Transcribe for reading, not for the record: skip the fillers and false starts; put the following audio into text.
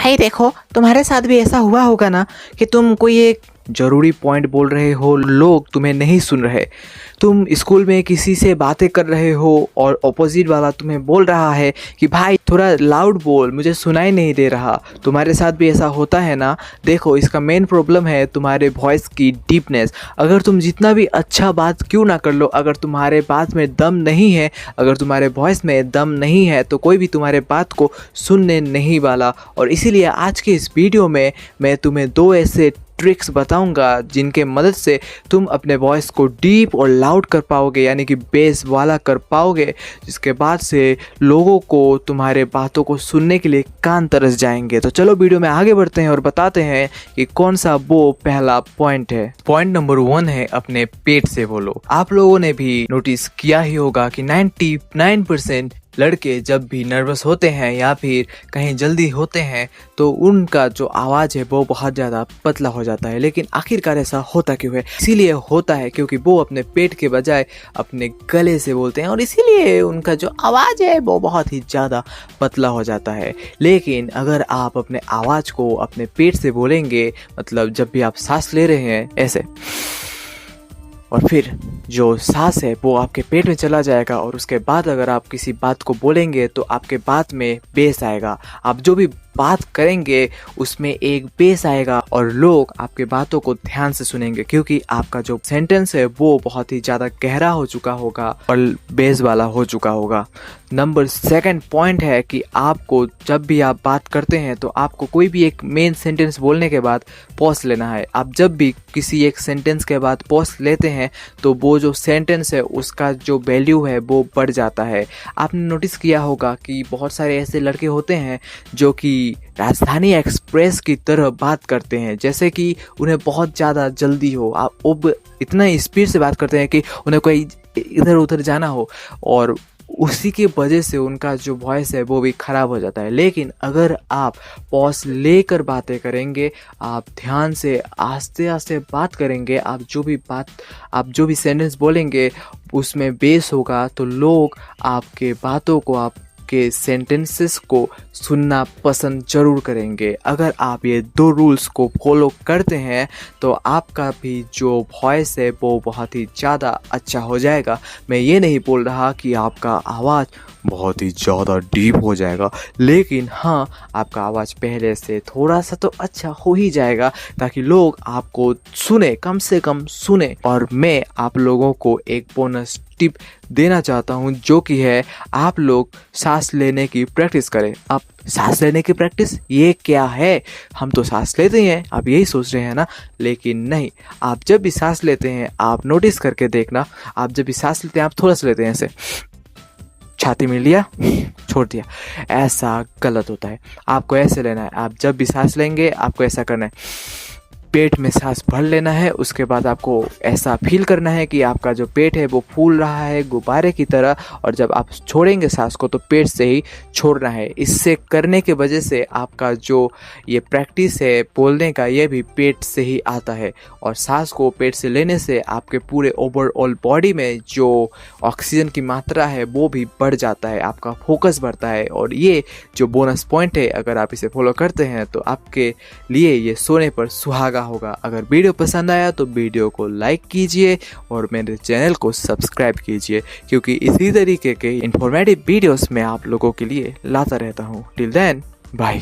भाई देखो, तुम्हारे साथ भी ऐसा हुआ होगा ना कि तुम कोई एक ज़रूरी पॉइंट बोल रहे हो, लोग तुम्हें नहीं सुन रहे। तुम स्कूल में किसी से बातें कर रहे हो और ऑपोजिट वाला तुम्हें बोल रहा है कि भाई थोड़ा लाउड बोल, मुझे सुनाई नहीं दे रहा। तुम्हारे साथ भी ऐसा होता है ना? देखो, इसका मेन प्रॉब्लम है तुम्हारे वॉइस की डीपनेस। अगर तुम जितना भी अच्छा बात क्यों ना कर लो, अगर तुम्हारे बात में दम नहीं है, अगर तुम्हारे वॉइस में दम नहीं है, तो कोई भी तुम्हारे बात को सुनने नहीं वाला। और इसीलिए आज के इस वीडियो में मैं तुम्हें 2 ऐसे ट्रिक्स बताऊंगा जिनके मदद से तुम अपने वॉइस को डीप और लाउड कर पाओगे, यानी कि बेस वाला कर पाओगे, जिसके बाद से लोगों को तुम्हारे बातों को सुनने के लिए कान तरस जाएंगे। तो चलो वीडियो में आगे बढ़ते हैं और बताते हैं कि कौन सा वो पहला पॉइंट है। पॉइंट नंबर 1 है अपने पेट से बोलो। आप लोगों ने भी नोटिस किया ही होगा कि 99% लड़के जब भी नर्वस होते हैं या फिर कहीं जल्दी होते हैं तो उनका जो आवाज़ है वो बहुत ज़्यादा पतला हो जाता है। लेकिन आखिरकार ऐसा होता क्यों है? इसीलिए होता है क्योंकि वो अपने पेट के बजाय अपने गले से बोलते हैं और इसीलिए उनका जो आवाज़ है वो बहुत ही ज़्यादा पतला हो जाता है। लेकिन अगर आप अपने आवाज़ को अपने पेट से बोलेंगे, मतलब जब भी आप सांस ले रहे हैं ऐसे, और फिर जो सांस है वो आपके पेट में चला जाएगा और उसके बाद अगर आप किसी बात को बोलेंगे तो आपके बात में बेस आएगा। आप जो भी बात करेंगे उसमें एक बेस आएगा और लोग आपके बातों को ध्यान से सुनेंगे, क्योंकि आपका जो सेंटेंस है वो बहुत ही ज़्यादा गहरा हो चुका होगा और बेस वाला हो चुका होगा। नंबर 2 पॉइंट है कि आपको जब भी आप बात करते हैं तो आपको कोई भी एक मेन सेंटेंस बोलने के बाद पॉज लेना है। आप जब भी किसी एक सेंटेंस के बाद पॉज लेते हैं तो वो जो सेंटेंस है उसका जो वैल्यू है वो बढ़ जाता है। आपने नोटिस किया होगा कि बहुत सारे ऐसे लड़के होते हैं जो कि राजधानी एक्सप्रेस की तरह बात करते हैं, जैसे कि उन्हें बहुत ज़्यादा जल्दी हो। आप अब इतना स्पीड से बात करते हैं कि उन्हें कोई इधर उधर जाना हो और उसी की वजह से उनका जो वॉइस है वो भी ख़राब हो जाता है। लेकिन अगर आप पॉज लेकर बातें करेंगे, आप ध्यान से आस्ते आस्ते बात करेंगे, आप जो भी सेंटेंस बोलेंगे उसमें बेस होगा, तो लोग आपके बातों को, आपके सेंटेंसेस को सुनना पसंद ज़रूर करेंगे। अगर आप ये 2 रूल्स को फॉलो करते हैं तो आपका भी जो वॉइस है वो बहुत ही ज़्यादा अच्छा हो जाएगा। मैं ये नहीं बोल रहा कि आपका आवाज़ बहुत ही ज़्यादा डीप हो जाएगा, लेकिन हाँ, आपका आवाज़ पहले से थोड़ा सा तो अच्छा हो ही जाएगा ताकि लोग आपको सुने, कम से कम सुने। और मैं आप लोगों को एक बोनस टिप देना चाहता हूँ, जो कि है आप लोग सांस लेने की प्रैक्टिस करें। आप सांस लेने की प्रैक्टिस, ये क्या है? हम तो सांस लेते हैं, आप यही सोच रहे हैं ना? लेकिन नहीं, आप जब भी सांस लेते हैं, आप नोटिस करके देखना, आप जब भी सांस लेते हैं आप थोड़ा सा लेते हैं ऐसे, छाती में लिया, छोड़ दिया, ऐसा गलत होता है। आपको ऐसे लेना है। आप जब भी सांस लेंगे आपको ऐसा करना है, पेट में सांस भर लेना है, उसके बाद आपको ऐसा फील करना है कि आपका जो पेट है वो फूल रहा है गुब्बारे की तरह, और जब आप छोड़ेंगे सांस को तो पेट से ही छोड़ना है। इससे करने के वजह से आपका जो ये प्रैक्टिस है बोलने का, ये भी पेट से ही आता है। और सांस को पेट से लेने से आपके पूरे ओवरऑल बॉडी में जो ऑक्सीजन की मात्रा है वो भी बढ़ जाता है, आपका फोकस बढ़ता है। और ये जो बोनस पॉइंट है, अगर आप इसे फॉलो करते हैं तो आपके लिए ये सोने पर सुहागा होगा। अगर वीडियो पसंद आया तो वीडियो को लाइक कीजिए और मेरे चैनल को सब्सक्राइब कीजिए, क्योंकि इसी तरीके के इंफॉर्मेटिव वीडियोस मैं आप लोगों के लिए लाता रहता हूँ। Till then, bye.